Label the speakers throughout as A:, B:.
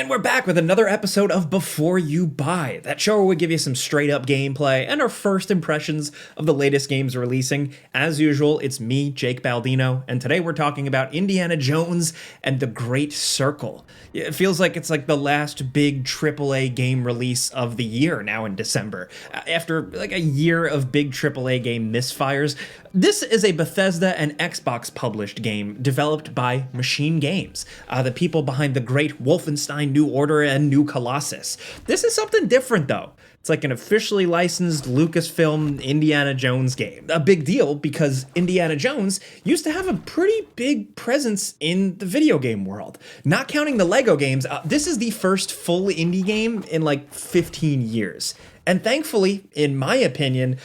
A: And we're back with another episode of Before You Buy, that show where we give you some straight up gameplay and our first impressions of the latest games releasing. As usual, it's me, Jake Baldino, and today we're talking about Indiana Jones and the Great Circle. It feels like it's like the last big AAA game release of the year now in December. After like a year of big AAA game misfires, this is a Bethesda and Xbox published game developed by Machine Games, the people behind the great Wolfenstein New Order and New Colossus. This is something different though. It's like an officially licensed Lucasfilm Indiana Jones game. A big deal because Indiana Jones used to have a pretty big presence in the video game world. Not counting the Lego games, this is the first full indie game in like 15 years. And thankfully, in my opinion,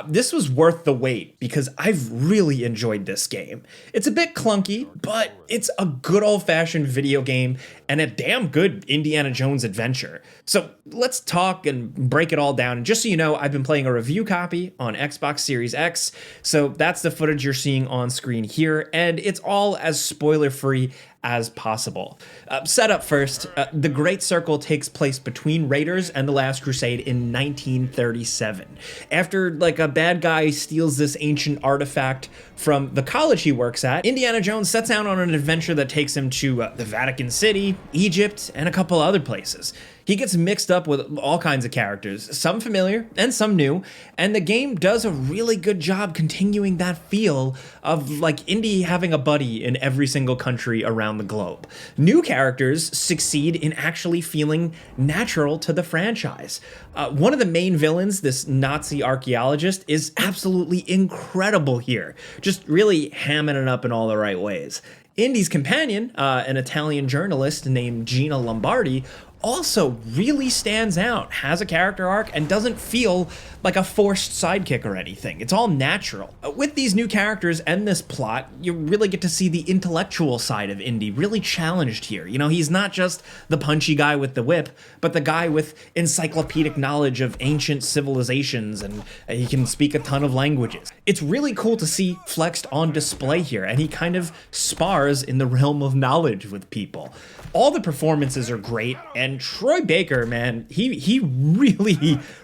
A: this was worth the wait because I've really enjoyed this game. It's a bit clunky, but it's a good old-fashioned video game and a damn good Indiana Jones adventure. So let's talk and break it all down. And just so you know, I've been playing a review copy on Xbox Series X, so that's the footage you're seeing on screen here, and it's all as spoiler-free as possible. Set up first, the Great Circle takes place between Raiders and the Last Crusade in 1937. After like a bad guy steals this ancient artifact from the college he works at, Indiana Jones sets out on an adventure that takes him to the Vatican City, Egypt, and a couple other places. He gets mixed up with all kinds of characters, some familiar and some new, and the game does a really good job continuing that feel of like Indy having a buddy in every single country around the globe. New characters succeed in actually feeling natural to the franchise. One of the main villains, this Nazi archaeologist, is absolutely incredible here, just really hamming it up in all the right ways. Indy's companion, an Italian journalist named Gina Lombardi, also really stands out, has a character arc, and doesn't feel like a forced sidekick or anything. It's all natural. With these new characters and this plot, you really get to see the intellectual side of Indy really challenged here. You know, he's not just the punchy guy with the whip, but the guy with encyclopedic knowledge of ancient civilizations, and he can speak a ton of languages. It's really cool to see flexed on display here, and he kind of spars in the realm of knowledge with people. All the performances are great, and Troy Baker, man, he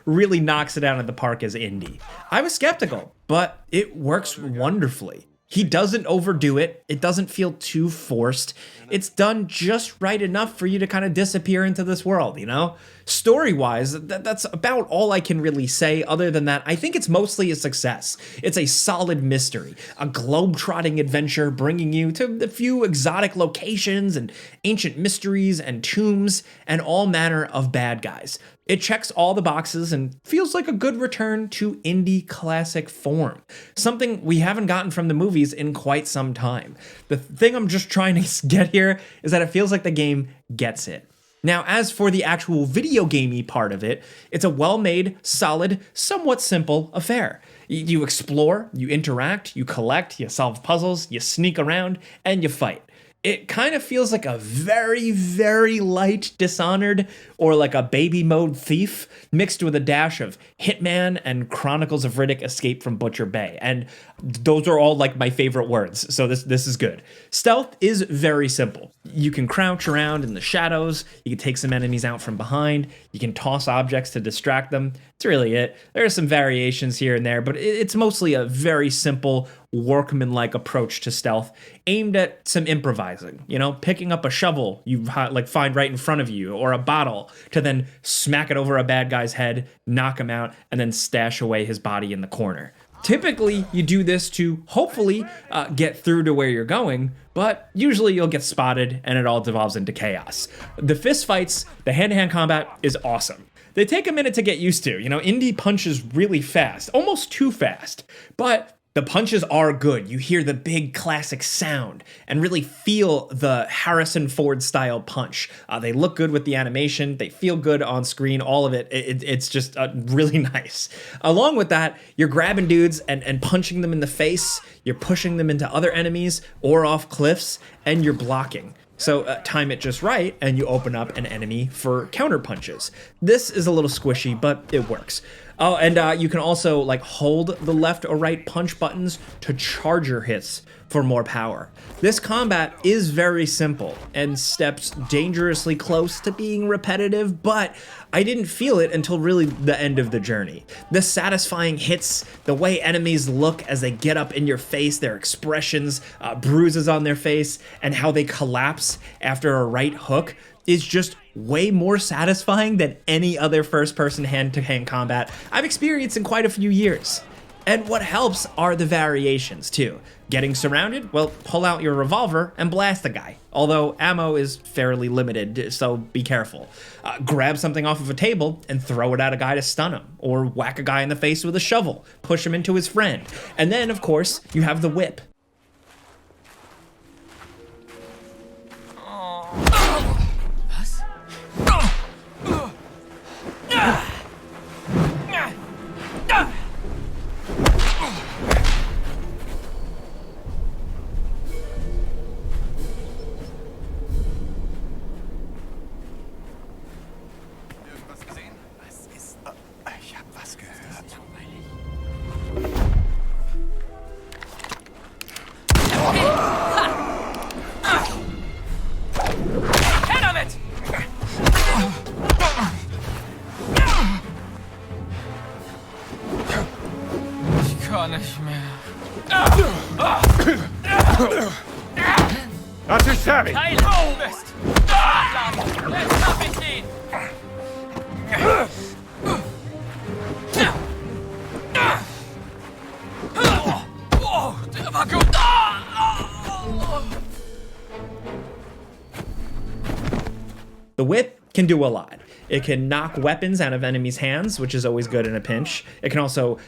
A: really knocks it out of the park as Indy. I was skeptical, but it works wonderfully. He doesn't overdo it. It doesn't feel too forced. It's done just right enough for you to kind of disappear into this world, you know? Story-wise, that's about all I can really say. Other than that, I think it's mostly a success. It's a solid mystery, a globe-trotting adventure bringing you to a few exotic locations and ancient mysteries and tombs and all manner of bad guys. It checks all the boxes and feels like a good return to indie classic form. Something we haven't gotten from the movies in quite some time. The thing I'm just trying to get here is that it feels like the game gets it. Now, as for the actual video gamey part of it, it's a well-made, solid, somewhat simple affair. You explore, you interact, you collect, you solve puzzles, you sneak around, and you fight. It kind of feels like a very, very light Dishonored or like a baby mode Thief mixed with a dash of Hitman and Chronicles of Riddick Escape from Butcher Bay. And those are all like my favorite words, so this is good. Stealth is very simple. You can crouch around in the shadows, you can take some enemies out from behind, you can toss objects to distract them. That's really it. There are some variations here and there, but it's mostly a very simple, workman-like approach to stealth aimed at some improvising, you know, picking up a shovel you like find right in front of you or a bottle to then smack it over a bad guy's head, knock him out, and then stash away his body in the corner. Typically, you do this to hopefully get through to where you're going, but usually you'll get spotted and it all devolves into chaos. The fist fights, the hand-to-hand combat is awesome. They take a minute to get used to. You know, Indy punches really fast, almost too fast, but the punches are good. You hear the big classic sound and really feel the Harrison Ford style punch. They look good with the animation. They feel good on screen. All of it. It's just really nice. Along with that, you're grabbing dudes and punching them in the face. You're pushing them into other enemies or off cliffs, and you're blocking. So time it just right, and you open up an enemy for counter punches. This is a little squishy, but it works. Oh, and you can also like hold the left or right punch buttons to charge your hits for more power. This combat is very simple and steps dangerously close to being repetitive, but I didn't feel it until really the end of the journey. The satisfying hits, the way enemies look as they get up in your face, their expressions, bruises on their face, and how they collapse after a right hook is just way more satisfying than any other first-person hand-to-hand combat I've experienced in quite a few years. And what helps are the variations too. Getting surrounded? Well, pull out your revolver and blast the guy. Although ammo is fairly limited, so be careful. Grab something off of a table and throw it at a guy to stun him. Or whack a guy in the face with a shovel, push him into his friend. And then, of course, you have the whip.
B: Not too savvy.
A: The whip can do a lot. It can knock weapons out of enemies' hands, which is always good in a pinch. It can also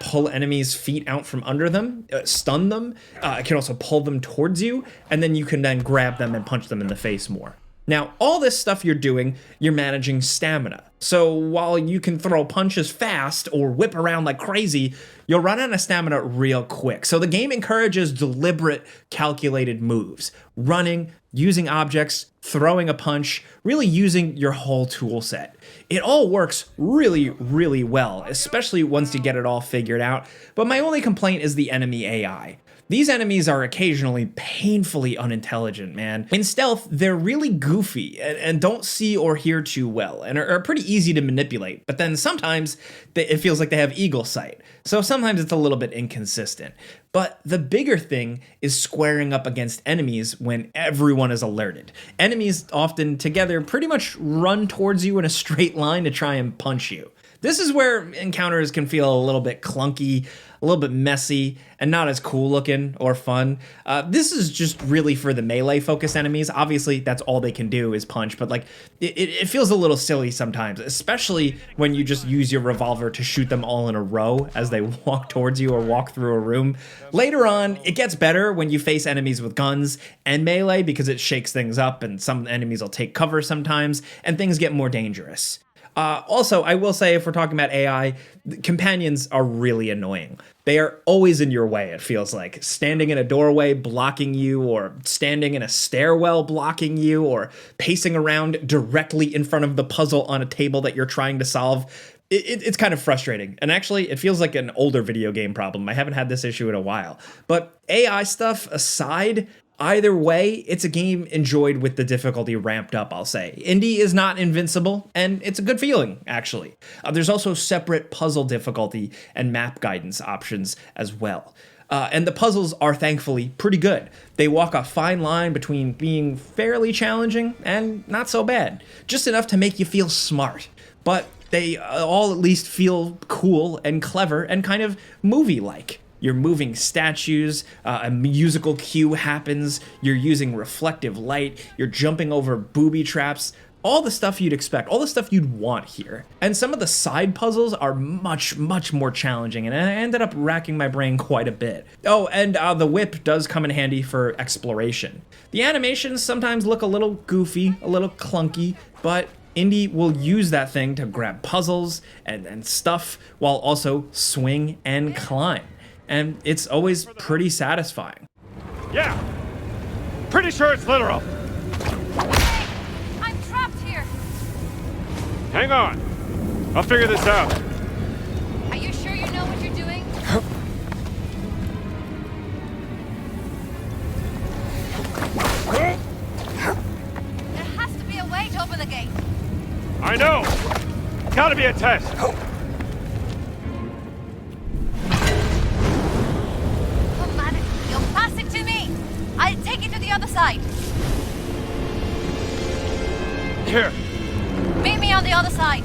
A: pull enemies' feet out from under them, stun them. It can also pull them towards you, and then you can then grab them and punch them in the face more. Now, all this stuff you're doing, you're managing stamina. So while you can throw punches fast or whip around like crazy, you'll run out of stamina real quick. So the game encourages deliberate, calculated moves. Running, using objects, throwing a punch, really using your whole tool set. It all works really, really well, especially once you get it all figured out. But my only complaint is the enemy AI. These enemies are occasionally painfully unintelligent, man. In stealth, they're really goofy and don't see or hear too well and are pretty easy to manipulate, but then sometimes it feels like they have eagle sight, so sometimes it's a little bit inconsistent. But the bigger thing is squaring up against enemies when everyone is alerted. Enemies often together pretty much run towards you in a straight line to try and punch you. This is where encounters can feel a little bit clunky, a little bit messy, and not as cool looking or fun. This is just really for the melee focused enemies. Obviously, that's all they can do is punch, but like it feels a little silly sometimes, especially when you just use your revolver to shoot them all in a row as they walk towards you or walk through a room. Later on, it gets better when you face enemies with guns and melee because it shakes things up and some enemies will take cover sometimes and things get more dangerous. Also, I will say, if we're talking about AI, companions are really annoying. They are always in your way, it feels like. Standing in a doorway blocking you, or standing in a stairwell blocking you, or pacing around directly in front of the puzzle on a table that you're trying to solve. It's kind of frustrating. And actually, it feels like an older video game problem. I haven't had this issue in a while. But AI stuff aside, either way, it's a game enjoyed with the difficulty ramped up, I'll say. Indy is not invincible, and it's a good feeling, actually. There's also separate puzzle difficulty and map guidance options as well. And the puzzles are thankfully pretty good. They walk a fine line between being fairly challenging and not so bad. Just enough to make you feel smart. But they all at least feel cool and clever and kind of movie-like. You're moving statues, a musical cue happens, you're using reflective light, you're jumping over booby traps, all the stuff you'd expect, all the stuff you'd want here. And some of the side puzzles are much, much more challenging, and I ended up racking my brain quite a bit. Oh, and the whip does come in handy for exploration. The animations sometimes look a little goofy, a little clunky, but Indy will use that thing to grab puzzles and stuff while also swing and climb. And it's always pretty satisfying.
B: Yeah, pretty sure it's literal.
C: Hey, I'm trapped here.
B: Hang on, I'll figure this out.
C: open the gate.
B: I know! Gotta be a test!
C: Come on, you'll pass it to me. I'll take it to the other side.
B: Here.
C: Meet me on the other side.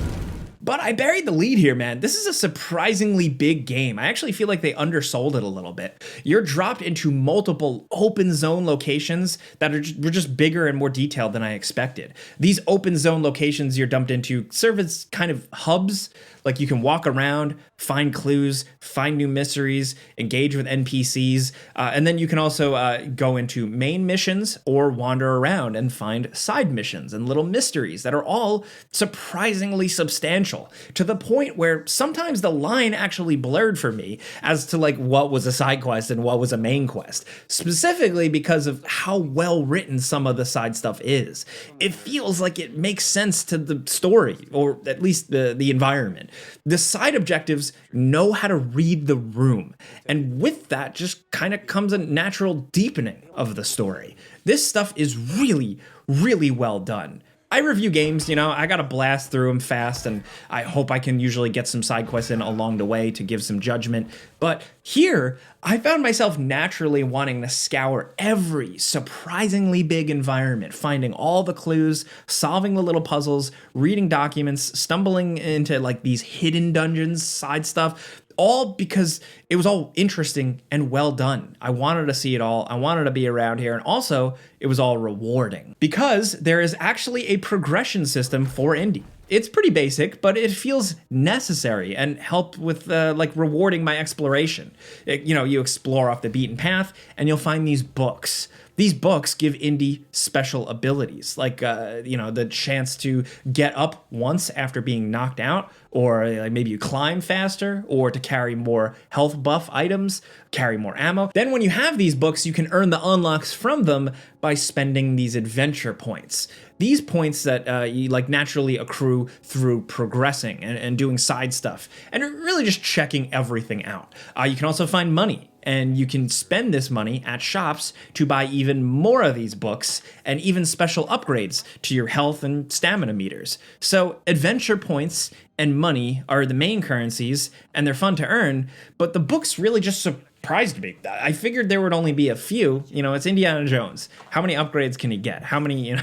A: But I buried the lead here, man. This is a surprisingly big game. I actually feel like they undersold it a little bit. You're dropped into multiple open zone locations that were just bigger and more detailed than I expected. These open zone locations you're dumped into serve as kind of hubs. Like you can walk around, find clues, find new mysteries, engage with NPCs, and then you can also go into main missions or wander around and find side missions and little mysteries that are all surprisingly substantial, to the point where sometimes the line actually blurred for me as to like what was a side quest and what was a main quest, specifically because of how well written some of the side stuff is. It feels like it makes sense to the story, or at least the environment. The side objectives know how to read the room, and with that just kind of comes a natural deepening of the story. This stuff is really, really well done. I review games, I gotta blast through them fast, and I hope I can usually get some side quests in along the way to give some judgment. But here, I found myself naturally wanting to scour every surprisingly big environment, finding all the clues, solving the little puzzles, reading documents, stumbling into like these hidden dungeons, side stuff, all because it was all interesting and well done. I wanted to see it all. I wanted to be around here. And also, it was all rewarding because there is actually a progression system for Indy. It's pretty basic, but it feels necessary and helped with like rewarding my exploration. You explore off the beaten path and you'll find these books. These books give Indy special abilities, like, the chance to get up once after being knocked out, or like maybe you climb faster, or to carry more health buff items, carry more ammo. Then when you have these books, you can earn the unlocks from them by spending these adventure points. These points that you like naturally accrue through progressing and doing side stuff, and really just checking everything out. You can also find money, and you can spend this money at shops to buy even more of these books and even special upgrades to your health and stamina meters. So adventure points and money are the main currencies, and they're fun to earn, but the books really just surprised me. I figured there would only be a few. It's Indiana Jones. How many upgrades can he get? How many,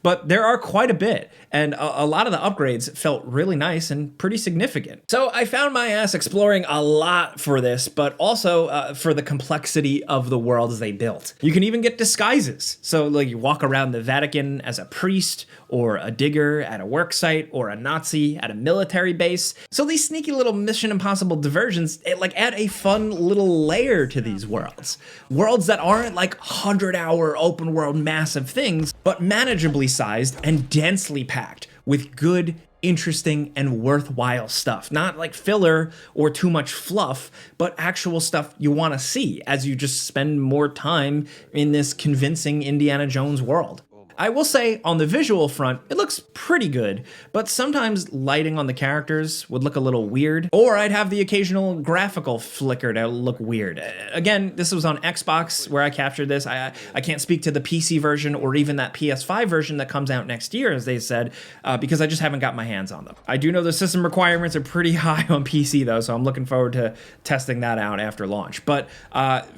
A: But there are quite a bit, and a lot of the upgrades felt really nice and pretty significant. So I found my ass exploring a lot for this, but also for the complexity of the worlds they built. You can even get disguises. So like you walk around the Vatican as a priest, or a digger at a work site, or a Nazi at a military base. So these sneaky little Mission Impossible diversions, add a fun little layer to these worlds. Worlds that aren't like 100-hour open world massive things, but manageably sized and densely packed with good, interesting, and worthwhile stuff. Not like filler or too much fluff, but actual stuff you want to see as you just spend more time in this convincing Indiana Jones world. I will say, on the visual front, it looks pretty good, but sometimes lighting on the characters would look a little weird, or I'd have the occasional graphical flicker to look weird. Again, this was on Xbox where I captured this. I can't speak to the PC version or even that PS5 version that comes out next year, as they said, because I just haven't got my hands on them. I do know the system requirements are pretty high on PC, though, so I'm looking forward to testing that out after launch. But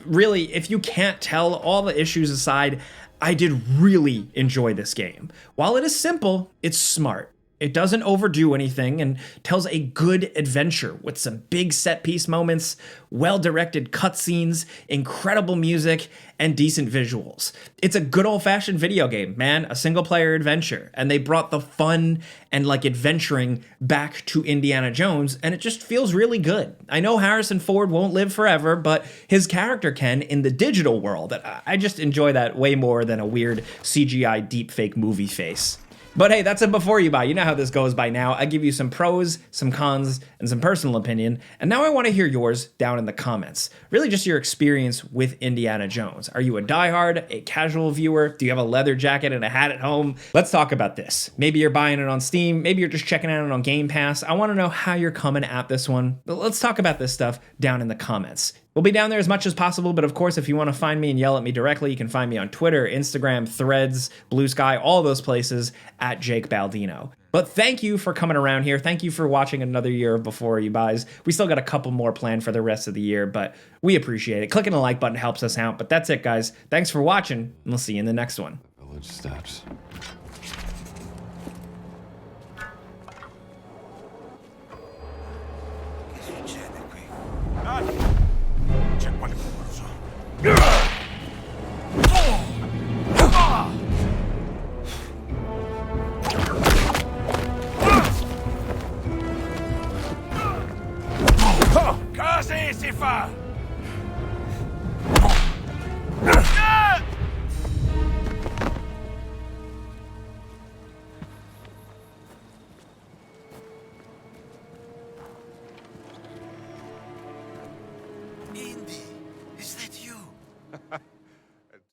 A: really, if you can't tell, all the issues aside, I did really enjoy this game. While it is simple, it's smart. It doesn't overdo anything and tells a good adventure with some big set piece moments, well-directed cutscenes, incredible music, and decent visuals. It's a good old-fashioned video game, man, a single-player adventure, and they brought the fun and adventuring back to Indiana Jones, and it just feels really good. I know Harrison Ford won't live forever, but his character can in the digital world. I just enjoy that way more than a weird CGI deepfake movie face. But hey, that's it before you buy. You know how this goes by now. I give you some pros, some cons, and some personal opinion. And now I want to hear yours down in the comments. Really just your experience with Indiana Jones. Are you a diehard, a casual viewer? Do you have a leather jacket and a hat at home? Let's talk about this. Maybe you're buying it on Steam. Maybe you're just checking out it on Game Pass. I want to know how you're coming at this one. But let's talk about this stuff down in the comments. We'll be down there as much as possible, but of course, if you want to find me and yell at me directly, you can find me on Twitter, Instagram, Threads, Blue Sky, all those places at Jake Baldino. But thank you for coming around here. Thank you for watching another year of Before You Buys. We still got a couple more planned for the rest of the year, but we appreciate it. Clicking the like button helps us out. But that's it, guys. Thanks for watching, and we'll see you in the next one.
D: Village steps.
B: Checkpoint.